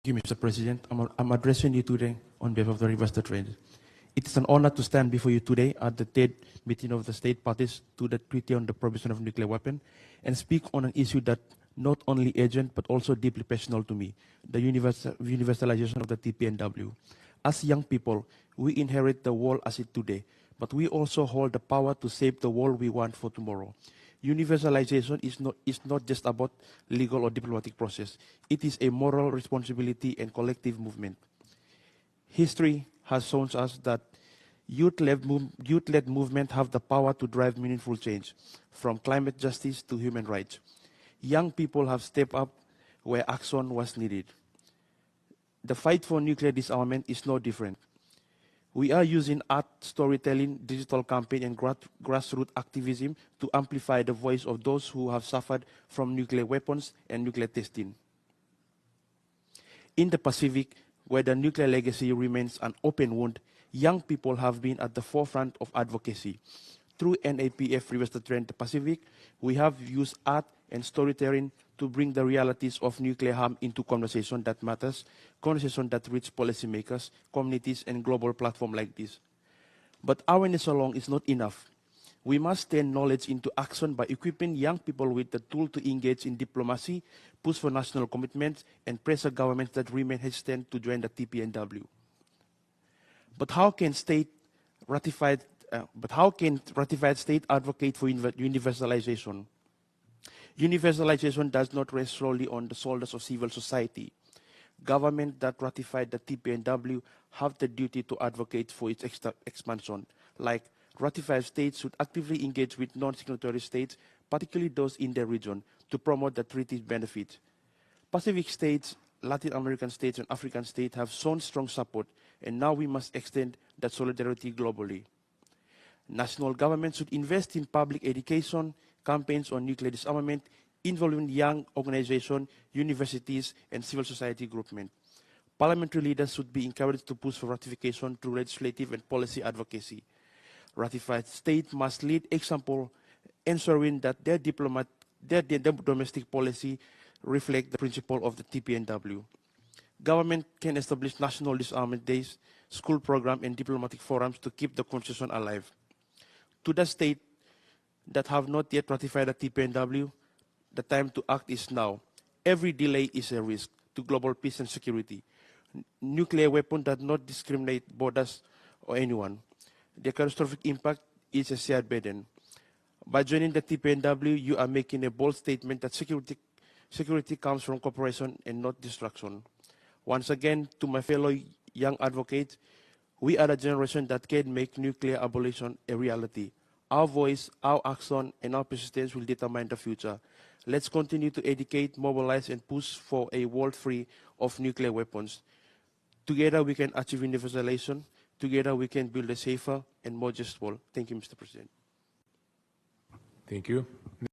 Thank you, Mr. President. I'm addressing you today on behalf of the River State Rangers. It is an honor to stand before you today at the third meeting of the state parties to the Treaty on the Prohibition of Nuclear Weapons and speak on an issue that not only urgent but also deeply personal to me, the universalization of the TPNW. As young people, we inherit the world as it today, but we also hold the power to shape the world we want for tomorrow. Universalization is not just about legal or diplomatic process. It is a moral responsibility and collective movement. History has shown us that youth-led movements have the power to drive meaningful change, from climate justice to human rights. Young people have stepped up where action was needed. The fight for nuclear disarmament is no different. We are using art, storytelling, digital campaign, and grassroots activism to amplify the voice of those who have suffered from nuclear weapons and nuclear testing. In the Pacific, where the nuclear legacy remains an open wound, young people have been at the forefront of advocacy. Through NAPF River State Rangers Pacific, we have used art and storytelling to bring the realities of nuclear harm into conversation that matters, conversation that reach policymakers, communities, and global platforms like this. But awareness alone is not enough. We must turn knowledge into action by equipping young people with the tool to engage in diplomacy, push for national commitments, and pressure governments that remain hesitant to join the TPNW. But how can ratified state advocate for universalization? Universalization does not rest solely on the shoulders of civil society. Governments that ratified the TPNW have the duty to advocate for its expansion. Like ratified states should actively engage with non-signatory states, particularly those in their region, to promote the treaty's benefits. Pacific states, Latin American states, and African states have shown strong support, and now we must extend that solidarity globally. National governments should invest in public education, campaigns on nuclear disarmament, involving young organizations, universities, and civil society groups. Parliamentary leaders should be encouraged to push for ratification through legislative and policy advocacy. Ratified states must lead example, ensuring that their domestic policy reflect the principle of the TPNW. Government can establish national disarmament days, school programs, and diplomatic forums to keep the constitution alive. To the states that have not yet ratified the TPNW, the time to act is now. Every delay is a risk to global peace and security. Nuclear weapons does not discriminate borders or anyone. Their catastrophic impact is a shared burden. By joining the TPNW, you are making a bold statement that security comes from cooperation and not destruction. Once again, to my fellow young advocates, we are the generation that can make nuclear abolition a reality. Our voice, our action, and our persistence will determine the future. Let's continue to educate, mobilize, and push for a world free of nuclear weapons. Together we can achieve universalization. Together we can build a safer and more just world. Thank you, Mr. President. Thank you.